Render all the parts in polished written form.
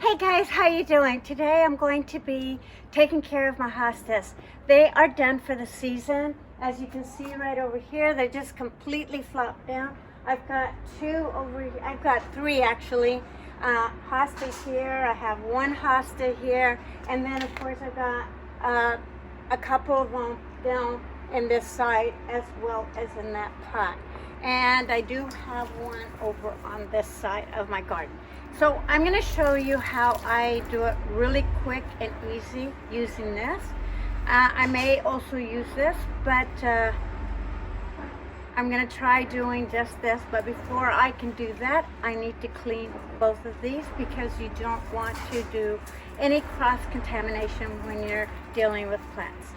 Hey guys, how you doing? Today I'm going to be taking care of my hostas. They are done for the season. As you can see right over here, they're just completely flopped down. I've got I've got three actually. Hostas here, I have one hosta here, and then of course I've got a couple of them down in this side as well as in that pot. And I do have one over on this side of my garden. So I'm going to show you how I do it really quick and easy using this. I may also use this, but I'm going to try doing just this. But before I can do that, I need to clean both of these because you don't want to do any cross-contamination when you're dealing with plants.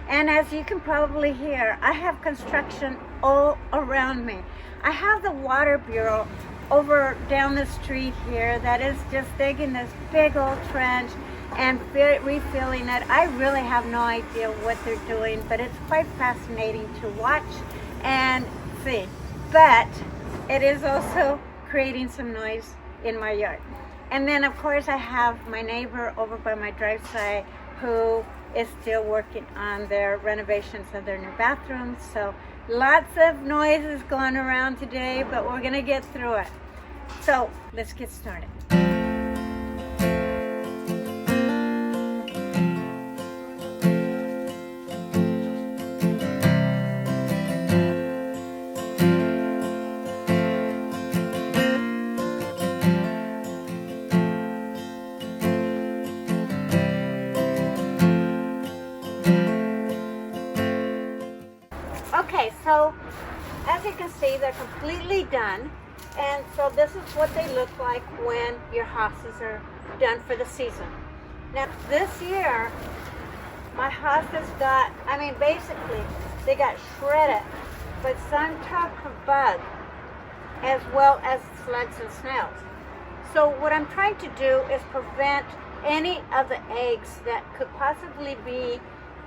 And as you can probably hear, I have construction all around me. I have the water bureau over down the street here that is just digging this big old trench and refilling it. I really have no idea what they're doing, but it's quite fascinating to watch and see. But it is also creating some noise in my yard. And then of course I have my neighbor over by my drive side who is still working on their renovations of their new bathrooms. So lots of noises going around today, but we're gonna get through it. So let's get started. Okay, so as you can see, they're completely done. And so this is what they look like when your hostas are done for the season. Now this year, my hostas got, basically they got shredded with some type of bug as well as slugs and snails. So what I'm trying to do is prevent any of the eggs that could possibly be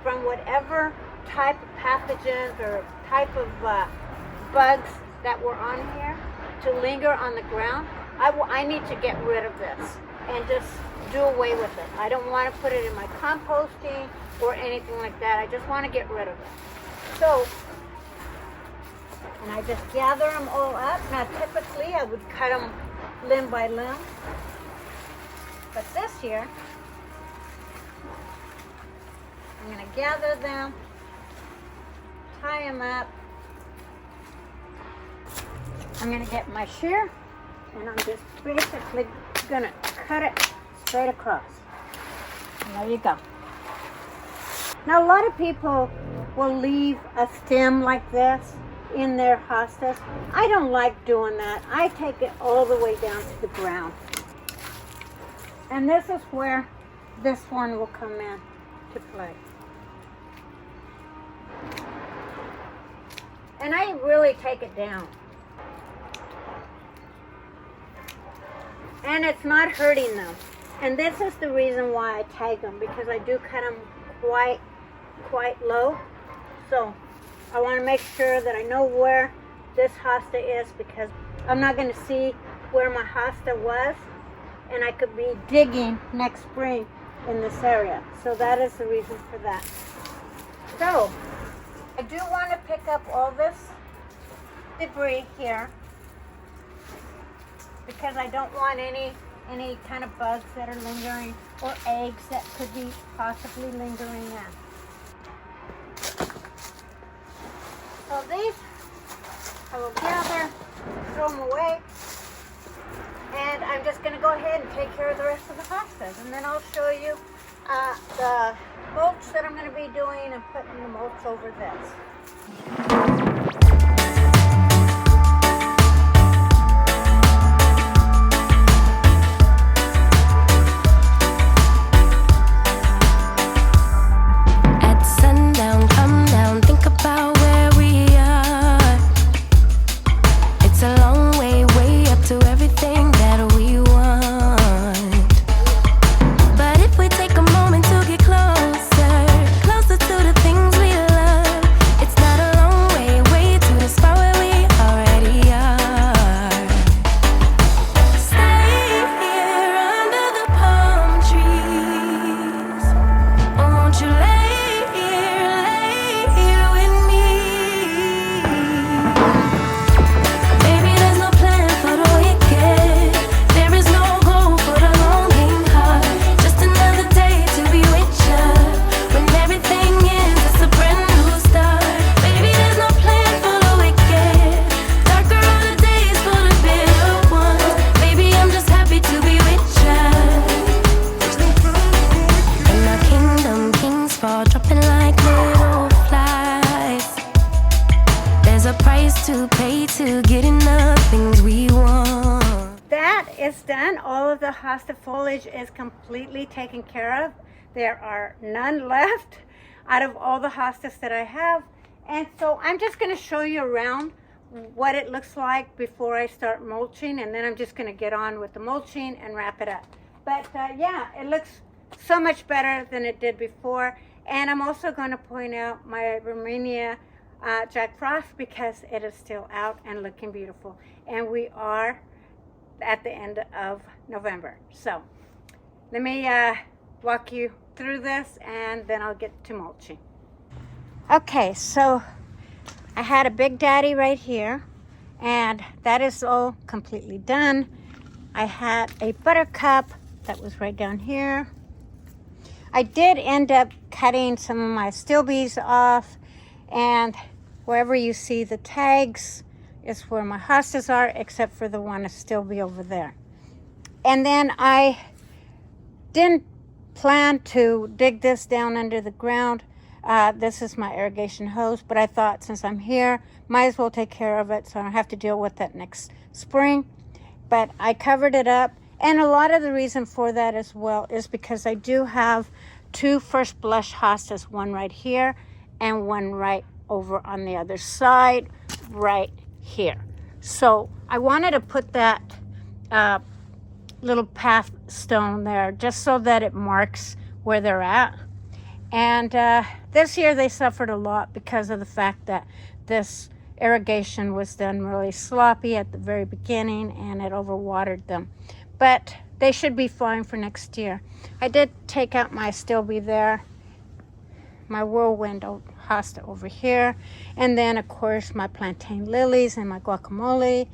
from whatever type of pathogens or type of bugs that were on here to linger on the ground. I need to get rid of this and just do away with it. I don't want to put it in my composting or anything like that. I just want to get rid of it. So, and I just gather them all up. Now typically I would cut them limb by limb, but this year I'm going to gather them, tie them up. I'm going to get my shear and I'm just basically going to cut it straight across. And there you go. Now a lot of people will leave a stem like this in their hostas. I don't like doing that. I take it all the way down to the ground. And this is where this one will come in to play. And I really take it down. And it's not hurting them. And this is the reason why I tag them, because I do cut them quite low. So I want to make sure that I know where this hosta is, because I'm not going to see where my hosta was, and I could be digging next spring in this area. So that is the reason for that. So I do want to pick up all this debris here, because I don't want any kind of bugs that are lingering or eggs that could be possibly lingering in. So these I will gather, throw them away, and I'm just going to go ahead and take care of the rest of the hostas, and then I'll show you the mulch that I'm going to be doing and putting the mulch over this. Closer to the things we love. It's not a long way. hosta foliage is completely taken care of. There are none left out of all the hostas that I have. And so I'm just going to show you around what it looks like before I start mulching, and then I'm just going to get on with the mulching and wrap it up. But yeah, it looks so much better than it did before. And I'm also going to point out my Romania Jack Frost, because it is still out and looking beautiful. And we are at the end of November. So let me walk you through this, and then I'll get to mulching. Okay, so I had a Big Daddy right here, and that is all completely done. I had a Buttercup that was right down here. I did end up cutting some of my still bees off, and wherever you see the tags is where my hostas are, except for the one to still be over there. And then I didn't plan to dig this down under the ground. This is my irrigation hose, but I thought since I'm here, might as well take care of it so I don't have to deal with it next spring. But I covered it up, and a lot of the reason for that as well is because I do have two first blush hostas, one right here and one right over on the other side right here. So I wanted to put that little path stone there just so that it marks where they're at. And this year they suffered a lot because of the fact that this irrigation was done really sloppy at the very beginning, and it overwatered them. But they should be fine for next year. I did take out my still bee there, my whirlwind hosta over here, and then of course my plantain lilies and my guacamole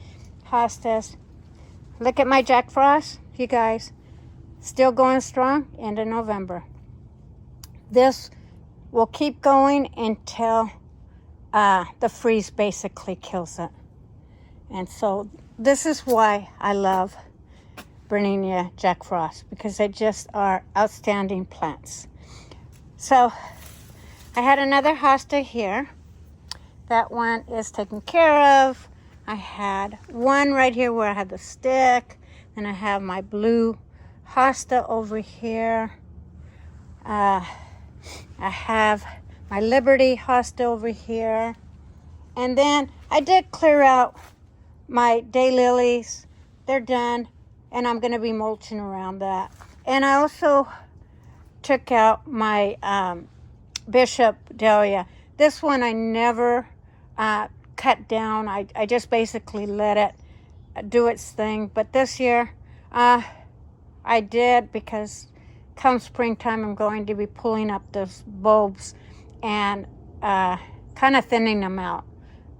hostas. Look at my Jack Frost, you guys, still going strong into November. This will keep going until the freeze basically kills it. And so this is why I love Bernina Jack Frost, because they just are outstanding plants. So I had another hosta here. That one is taken care of. I had one right here where I had the stick. Then I have my blue hosta over here. I have my Liberty hosta over here. And then I did clear out my daylilies. They're done, and I'm going to be mulching around that. And I also took out my Bishop Dahlia. This one I never cut down. I just basically let it do its thing. But this year I did, because come springtime I'm going to be pulling up those bulbs and kind of thinning them out,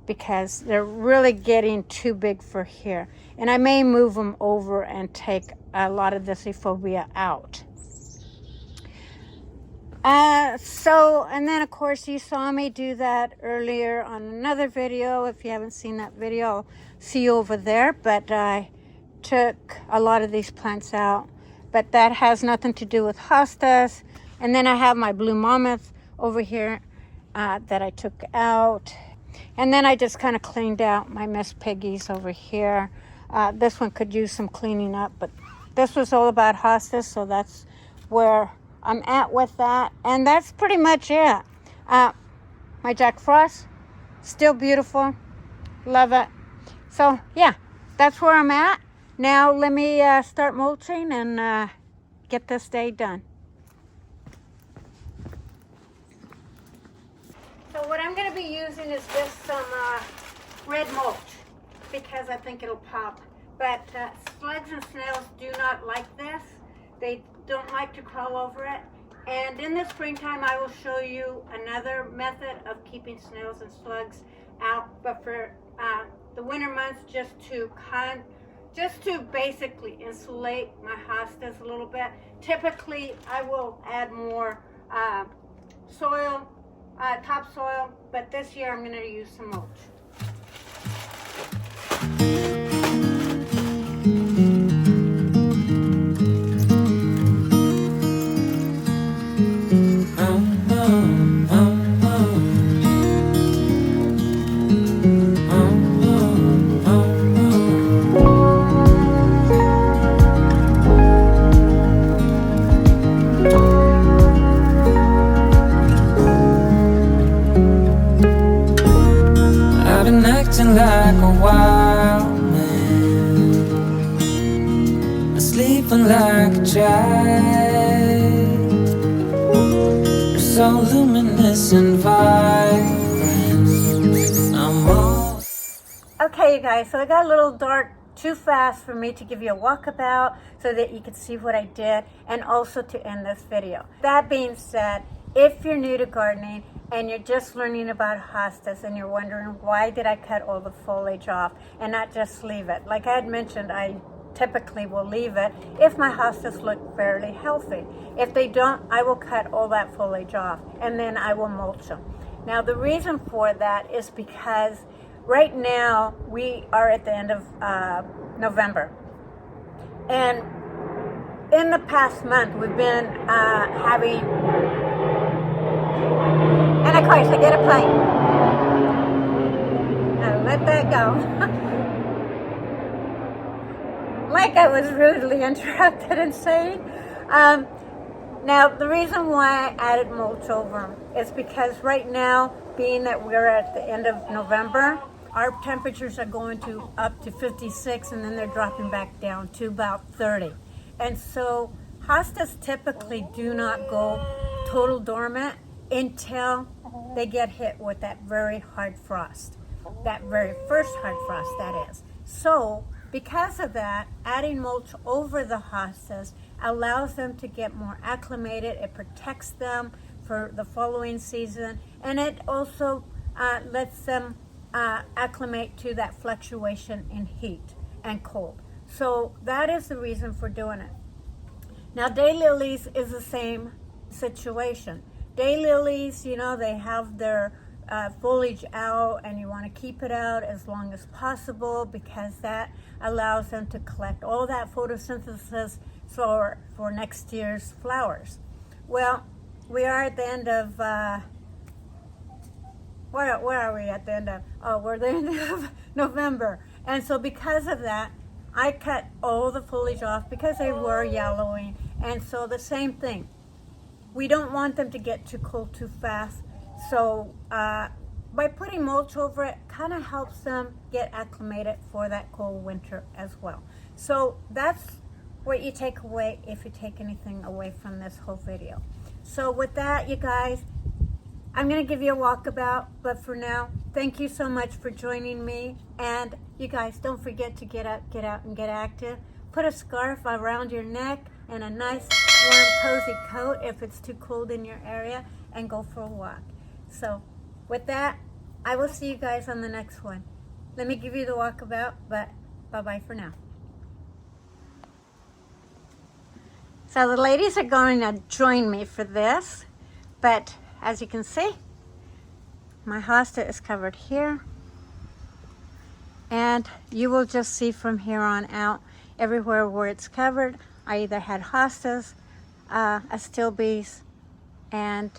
because they're really getting too big for here. And I may move them over and take a lot of this euphorbia out. And then of course you saw me do that earlier on another video. If you haven't seen that video, I'll see you over there. But I took a lot of these plants out, but that has nothing to do with hostas. And then I have my blue mammoth over here that I took out. And then I just kind of cleaned out my Miss Piggies over here. This one could use some cleaning up, but this was all about hostas, so that's where I'm at with that. And that's pretty much it. My Jack Frost, still beautiful. Love it. So yeah, that's where I'm at. Now let me start mulching and get this day done. So what I'm going to be using is just some red mulch, because I think it'll pop. But slugs and snails do not like this. They don't like to crawl over it. And in the springtime I will show you another method of keeping snails and slugs out. But for the winter months, just to basically insulate my hostas a little bit. Typically I will add more soil, topsoil, but this year I'm going to use some mulch. You're so luminous and vibrant. Okay, you guys, so it got a little dark too fast for me to give you a walkabout so that you could see what I did and also to end this video. That being said, if you're new to gardening and you're just learning about hostas and you're wondering why did I cut all the foliage off and not just leave it, like I had mentioned, I typically will leave it if my hostas look fairly healthy. If they don't, I will cut all that foliage off and then I will mulch them. Now the reason for that is because right now we are at the end of November, and in the past month we've been having, and of course I get a plane. Now let that go. Like I was rudely interrupted and saying. Now the reason why I added mulch over them is because right now, being that we're at the end of November, our temperatures are going to up to 56 and then they're dropping back down to about 30. And so hostas typically do not go total dormant until they get hit with that very hard frost. That very first hard frost, that is. So because of that, adding mulch over the hostas allows them to get more acclimated. It protects them for the following season, and it also lets them acclimate to that fluctuation in heat and cold. So that is the reason for doing it. Now daylilies is the same situation. Daylilies, you know, they have their foliage out and you want to keep it out as long as possible because that allows them to collect all that photosynthesis for next year's flowers. Well, we are at the end of where are we at the end of? Oh, we're at the end of November. And so because of that, I cut all the foliage off because they were yellowing. And so the same thing. We don't want them to get too cold too fast. So by putting mulch over it, kind of helps them get acclimated for that cold winter as well. So that's what you take away if you take anything away from this whole video. So with that, you guys, I'm going to give you a walkabout, but for now, thank you so much for joining me. And you guys, don't forget to get out and get active. Put a scarf around your neck and a nice warm cozy coat if it's too cold in your area, and go for a walk. So with that, I will see you guys on the next one. Let me give you the walkabout, but bye-bye for now. So the ladies are going to join me for this, but as you can see, my hosta is covered here, and you will just see from here on out, everywhere where it's covered, I either had hostas, astilbes, and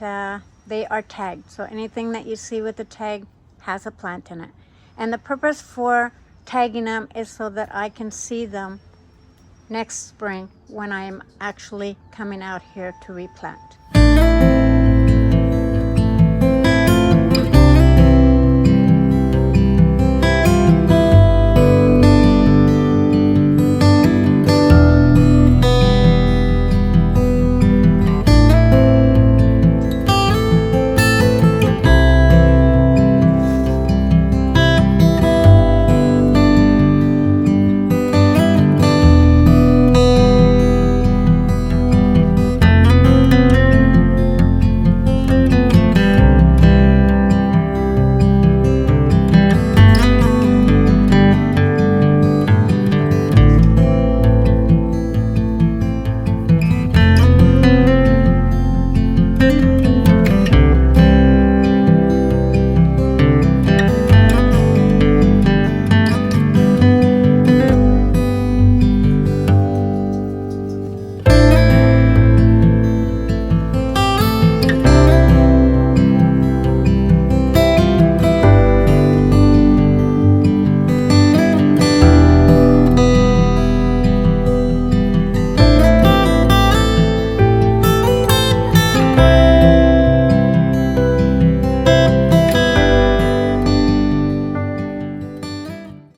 they are tagged. So anything that you see with the tag has a plant in it. And the purpose for tagging them is so that I can see them next spring when I'm actually coming out here to replant.